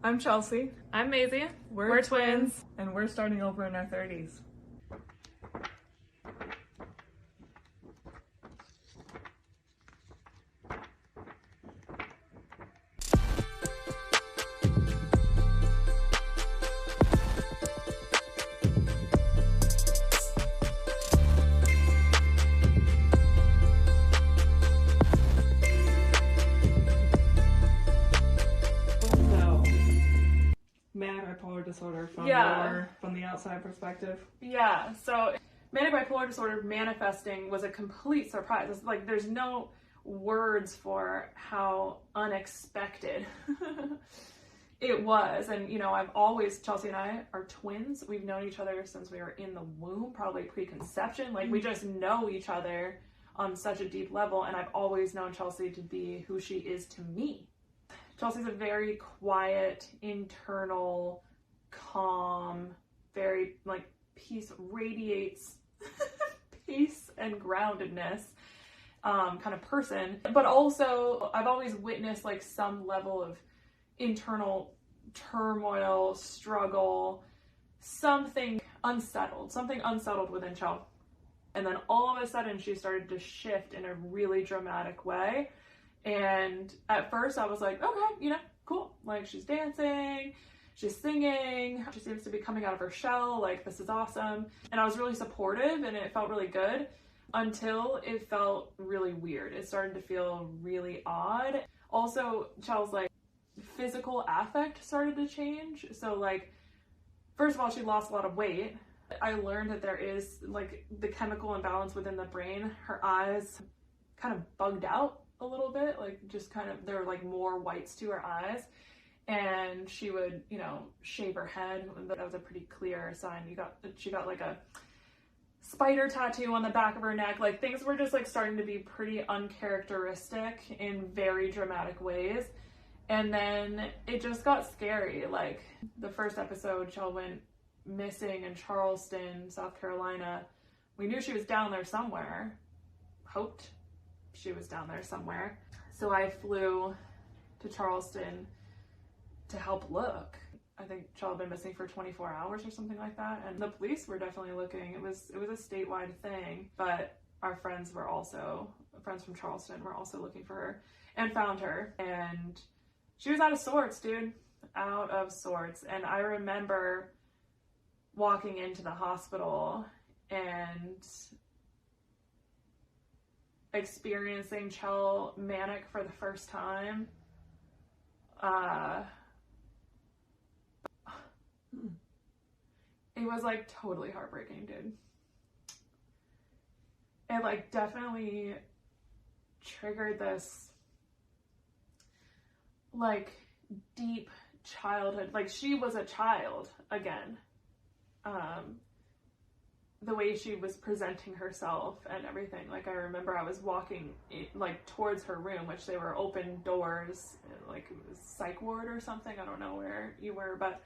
I'm Chelsea. I'm Mazie. We're twins. And we're starting over in our 30s. Manic bipolar disorder from the outside perspective. Yeah, so manic bipolar disorder manifesting was a complete surprise. It's like there's no words for how unexpected it was. And Chelsea and I are twins. We've known each other since we were in the womb, probably preconception. Like we just know each other on such a deep level, and I've always known Chelsea to be who she is to me. Chelsea's a very quiet, internal, calm, very peace, radiates peace and groundedness kind of person. But also I've always witnessed some level of internal turmoil, struggle, something unsettled within Chel. And then all of a sudden she started to shift in a really dramatic way. And at first I was like, okay, cool. She's dancing, she's singing, she seems to be coming out of her shell. This is awesome. And I was really supportive and it felt really good until it felt really weird. It started to feel really odd. Also, Chel's physical affect started to change. So first of all, she lost a lot of weight. I learned that there is the chemical imbalance within the brain. Her eyes kind of bugged out a little bit, there were more whites to her eyes, and she would shave her head. That was a pretty clear sign. She got a spider tattoo on the back of her neck. Things were just starting to be pretty uncharacteristic in very dramatic ways. And then it just got scary. The first episode, Chel went missing in Charleston, South Carolina. We knew she was down there somewhere, hoped she was down there somewhere. So I flew to Charleston to help look. I think Chel had been missing for 24 hours or something like that. And the police were definitely looking. It was a statewide thing, but our friends from Charleston were also looking for her and found her. And she was out of sorts, dude. Out of sorts. And I remember walking into the hospital and experiencing Chel manic for the first time. It was totally heartbreaking, dude. It definitely triggered this deep childhood. She was a child again. The way she was presenting herself and everything. I remember I was walking towards her room, which they were open doors, it was psych ward or something. I don't know where you were, but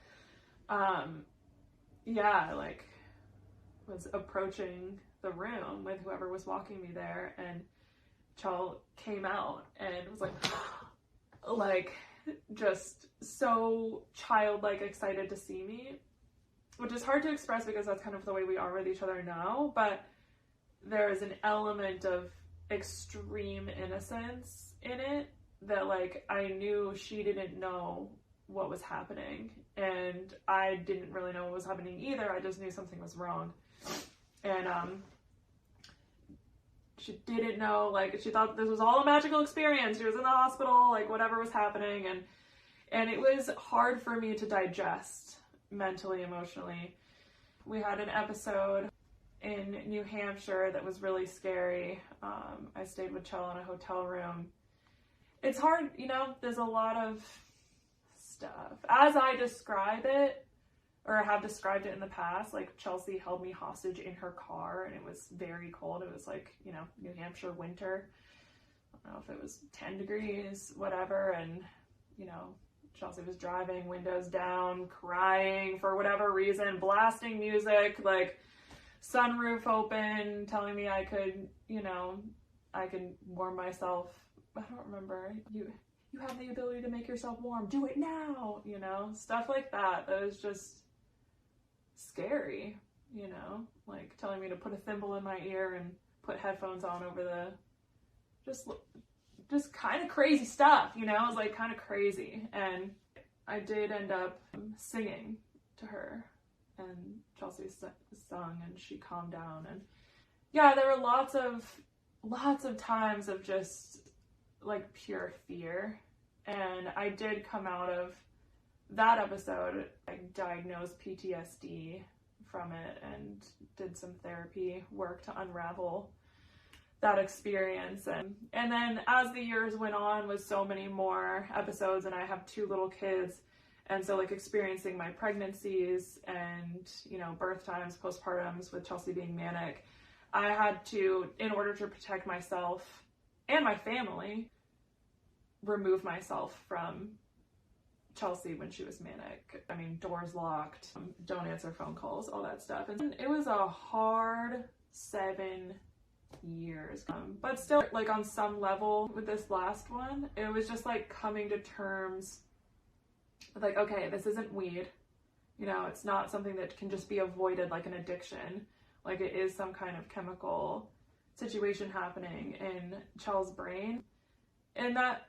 was approaching the room with whoever was walking me there, and Chel came out and was just so childlike excited to see me. Which is hard to express because that's kind of the way we are with each other now, but there is an element of extreme innocence in it that I knew she didn't know what was happening, and I didn't really know what was happening either. I just knew something was wrong. And she didn't know, she thought this was all a magical experience. She was in the hospital, whatever was happening, and it was hard for me to digest mentally, emotionally. We had an episode in New Hampshire that was really scary. I stayed with Chel in a hotel room. It's hard, there's a lot of stuff. As I describe it, or have described it in the past, Chelsea held me hostage in her car, and it was very cold. It was New Hampshire winter. I don't know if it was 10 degrees, whatever, and, Chelsea was driving, windows down, crying for whatever reason, blasting music, sunroof open, telling me I could warm myself. I don't remember. you have the ability to make yourself warm, do it now, you know, stuff like that. That was just scary, you know, like telling me to put a thimble in my ear and put headphones on over the, just kind of crazy stuff, you know. It was like kind of crazy. And I did end up singing to her, and Chelsea sung and she calmed down. And yeah, there were lots of times of just like pure fear. And I did come out of that episode, I diagnosed PTSD from it and did some therapy work to unravel that experience. And then as the years went on with so many more episodes, and I have 2 little kids, and so like experiencing my pregnancies and, you know, birth times, postpartums with Chelsea being manic, I had to, in order to protect myself and my family, remove myself from Chelsea when she was manic. I mean, doors locked, don't answer phone calls, all that stuff. And it was a hard 7 years. But still, like on some level with this last one, it was just like coming to terms with like, okay, this isn't weed. You know, it's not something that can just be avoided like an addiction. Like it is some kind of chemical situation happening in Chel's brain. And that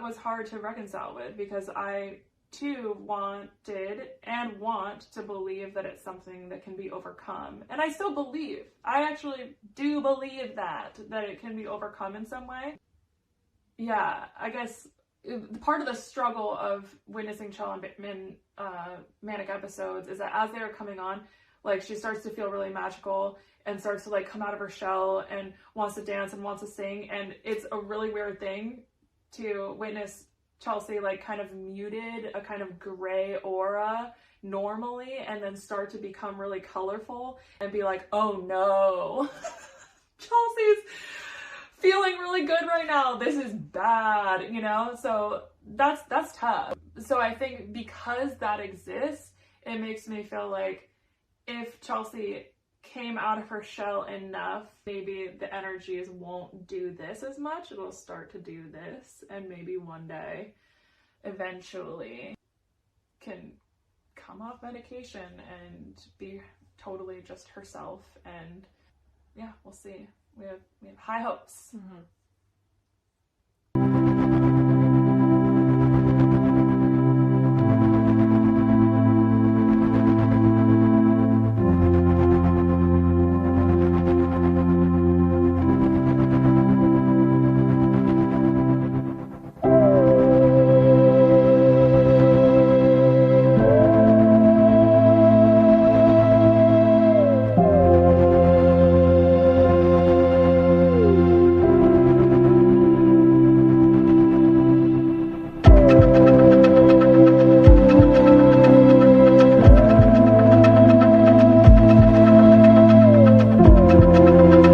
was hard to reconcile with, because I too wanted and want to believe that it's something that can be overcome. And I still believe, I actually do believe that it can be overcome in some way. Yeah, I guess part of the struggle of witnessing Chel in manic episodes is that as they are coming on, like she starts to feel really magical and starts to like come out of her shell and wants to dance and wants to sing. And it's a really weird thing to witness Chelsea like kind of muted, a kind of gray aura normally, and then start to become really colorful and be like, oh no, Chelsea's feeling really good right now, this is bad, you know? So that's tough. So I think because that exists, it makes me feel like if Chelsea came out of her shell enough, maybe the energies won't do this as much, it'll start to do this, and maybe one day eventually can come off medication and be totally just herself. And yeah, we'll see. We have high hopes. Mm-hmm.